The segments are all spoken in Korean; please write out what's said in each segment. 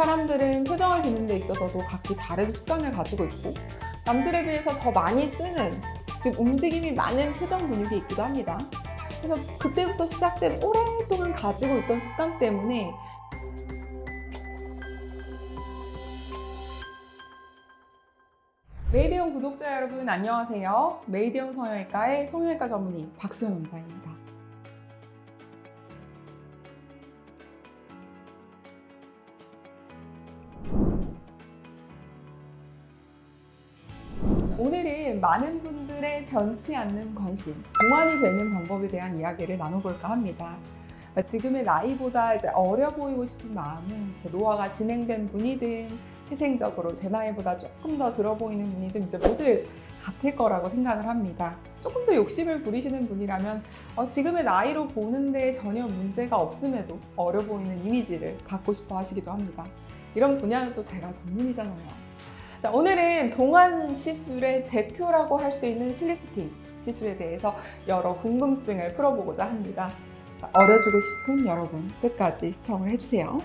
사람들은 표정을 짓는 데 있어서도 각기 다른 습관을 가지고 있고 남들에 비해서 더 많이 쓰는, 즉 움직임이 많은 표정 근육이 있기도 합니다. 그래서 그때부터 시작된 오랫동안 가지고 있던 습관 때문에 메이드용 구독자 여러분 안녕하세요. 메이드용 성형외과의 성형외과 전문의 박수현 원장입니다. 오늘은 많은 분들의 변치 않는 관심, 동안이 되는 방법에 대한 이야기를 나눠볼까 합니다. 지금의 나이보다 이제 어려 보이고 싶은 마음은 노화가 진행된 분이든 태생적으로 제 나이보다 조금 더 들어 보이는 분이든 이제 모두 같을 거라고 생각을 합니다. 조금 더 욕심을 부리시는 분이라면 지금의 나이로 보는데 전혀 문제가 없음에도 어려 보이는 이미지를 갖고 싶어 하시기도 합니다. 이런 분야는 또 제가 전문이잖아요. 자, 오늘은 동안 시술의 대표라고 할 수 있는 실리프팅 시술에 대해서 여러 궁금증을 풀어보고자 합니다. 자, 어려지고 싶은 여러분 끝까지 시청을 해주세요.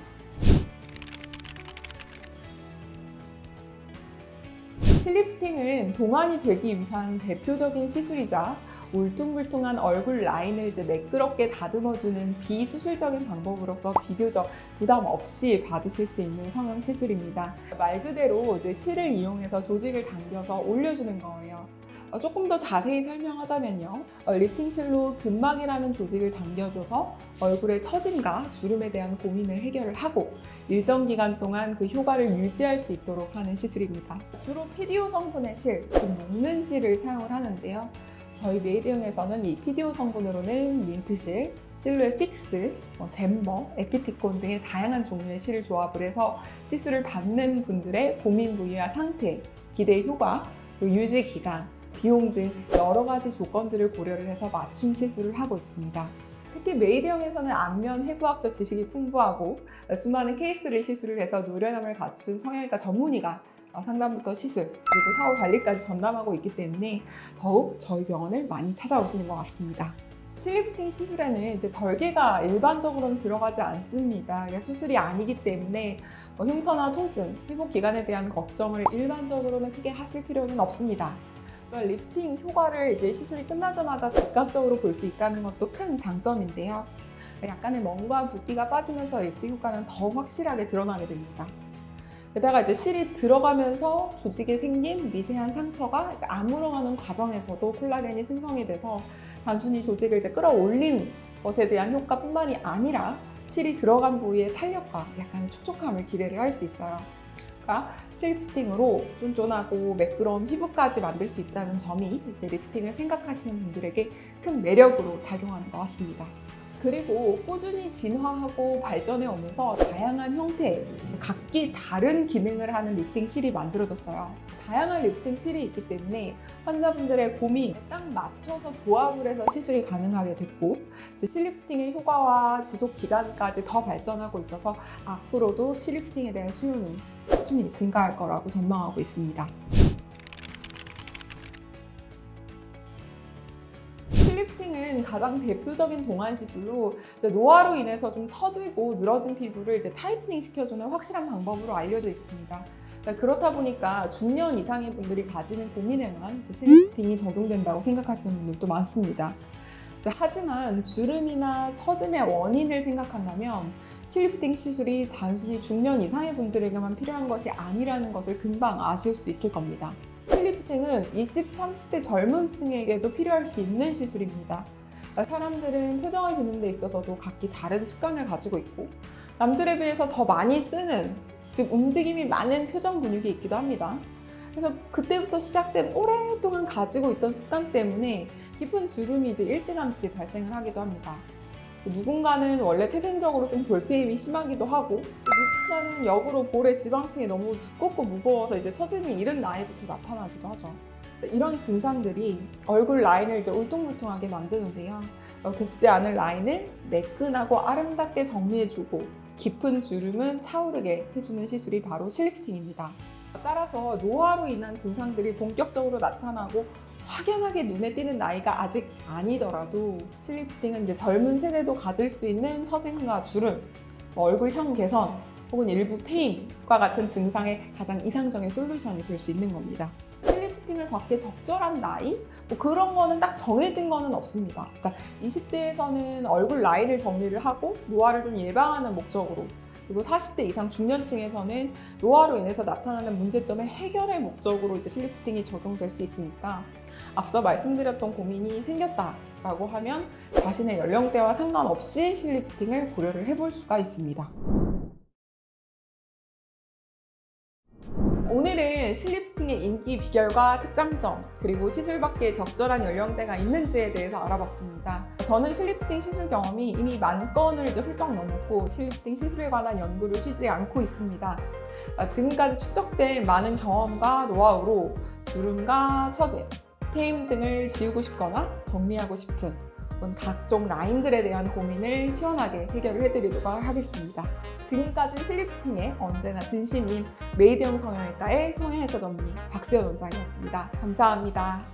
실리프팅은 동안이 되기 위한 대표적인 시술이자 울퉁불퉁한 얼굴 라인을 매끄럽게 다듬어주는 비수술적인 방법으로서 비교적 부담 없이 받으실 수 있는 성형 시술입니다. 말 그대로 실을 이용해서 조직을 당겨서 올려주는 거예요. 조금 더 자세히 설명하자면요. 리프팅실로 근막이라는 조직을 당겨줘서 얼굴의 처짐과 주름에 대한 고민을 해결을 하고 일정 기간 동안 그 효과를 유지할 수 있도록 하는 시술입니다. 주로 PDO 성분의 실, 즉 녹는 실을 사용을 하는데요. 저희 메이드용에서는 이 PDO 성분으로는 민트실, 실루엣 픽스, 잼버, 에피티콘 등의 다양한 종류의 실을 조합을 해서 시술을 받는 분들의 고민 부위와 상태, 기대 효과, 유지 기간, 비용 등 여러 가지 조건들을 고려를 해서 맞춤 시술을 하고 있습니다. 특히 메이드용에서는 안면 해부학적 지식이 풍부하고 수많은 케이스를 시술을 해서 노련함을 갖춘 성형외과 전문의가 상담부터 시술 그리고 사후 관리까지 전담하고 있기 때문에 더욱 저희 병원을 많이 찾아오시는 것 같습니다. 실리프팅 시술에는 절개가 일반적으로는 들어가지 않습니다. 수술이 아니기 때문에 흉터나 통증, 회복 기간에 대한 걱정을 일반적으로는 크게 하실 필요는 없습니다. 또 리프팅 효과를 시술이 끝나자마자 즉각적으로 볼 수 있다는 것도 큰 장점인데요. 약간의 멍과 붓기가 빠지면서 리프팅 효과는 더 확실하게 드러나게 됩니다. 게다가 실이 들어가면서 조직에 생긴 미세한 상처가 아물어가는 과정에서도 콜라겐이 생성이 돼서 단순히 조직을 끌어올린 것에 대한 효과뿐만이 아니라 실이 들어간 부위의 탄력과 약간의 촉촉함을 기대를 할 수 있어요. 그러니까 실리프팅으로 쫀쫀하고 매끄러운 피부까지 만들 수 있다는 점이 리프팅을 생각하시는 분들에게 큰 매력으로 작용하는 것 같습니다. 그리고 꾸준히 진화하고 발전해 오면서 다양한 형태, 각기 다른 기능을 하는 리프팅 실이 만들어졌어요. 다양한 리프팅 실이 있기 때문에 환자분들의 고민에 딱 맞춰서 조합을 해서 시술이 가능하게 됐고 실리프팅의 효과와 지속 기간까지 더 발전하고 있어서 앞으로도 실리프팅에 대한 수요는 꾸준히 증가할 거라고 전망하고 있습니다. 실리프팅은 가장 대표적인 동안 시술로 노화로 인해서 좀 처지고 늘어진 피부를 타이트닝 시켜주는 확실한 방법으로 알려져 있습니다. 그렇다 보니까 중년 이상의 분들이 가지는 고민에만 실리프팅이 적용된다고 생각하시는 분들도 많습니다. 하지만 주름이나 처짐의 원인을 생각한다면 실리프팅 시술이 단순히 중년 이상의 분들에게만 필요한 것이 아니라는 것을 금방 아실 수 있을 겁니다. 실리프팅은 20, 30대 젊은 층에게도 필요할 수 있는 시술입니다. 사람들은 표정을 짓는 데 있어서도 각기 다른 습관을 가지고 있고 남들에 비해서 더 많이 쓰는, 즉 움직임이 많은 표정 근육이 있기도 합니다. 그래서 그때부터 시작된 오랫동안 가지고 있던 습관 때문에 깊은 주름이 일찌감치 발생을 하기도 합니다. 누군가는 원래 태생적으로 좀 볼페임이 심하기도 하고 누군가는 역으로 볼의 지방층이 너무 두껍고 무거워서 처짐이 이른 나이부터 나타나기도 하죠. 이런 증상들이 얼굴 라인을 울퉁불퉁하게 만드는데요. 곱지 않은 라인을 매끈하고 아름답게 정리해주고 깊은 주름은 차오르게 해주는 시술이 바로 실리프팅입니다. 따라서 노화로 인한 증상들이 본격적으로 나타나고 확연하게 눈에 띄는 나이가 아직 아니더라도 실리프팅은 젊은 세대도 가질 수 있는 처짐과 주름, 얼굴형 개선, 혹은 일부 페인과 같은 증상의 가장 이상적인 솔루션이 될 수 있는 겁니다. 실리프팅을 받기에 적절한 나이? 뭐 그런 거는 딱 정해진 거는 없습니다. 그러니까 20대에서는 얼굴 라인을 정리를 하고 노화를 좀 예방하는 목적으로, 그리고 40대 이상 중년층에서는 노화로 인해서 나타나는 문제점의 해결의 목적으로 이제 실리프팅이 적용될 수 있으니까, 앞서 말씀드렸던 고민이 생겼다라고 하면 자신의 연령대와 상관없이 실리프팅을 고려를 해볼 수가 있습니다. 오늘은 실리프팅의 인기 비결과 특장점, 그리고 시술받기에 적절한 연령대가 있는지에 대해서 알아봤습니다. 저는 실리프팅 시술 경험이 이미 10,000건을 이제 훌쩍 넘었고, 실리프팅 시술에 관한 연구를 쉬지 않고 있습니다. 지금까지 축적된 많은 경험과 노하우로 주름과 처짐, 페임 등을 지우고 싶거나 정리하고 싶은 각종 라인들에 대한 고민을 시원하게 해결을 해드리도록 하겠습니다. 지금까지 실리프팅에 언제나 진심인 메이드형 성형외과의 성형외과 전문의 박수연 원장이었습니다. 감사합니다.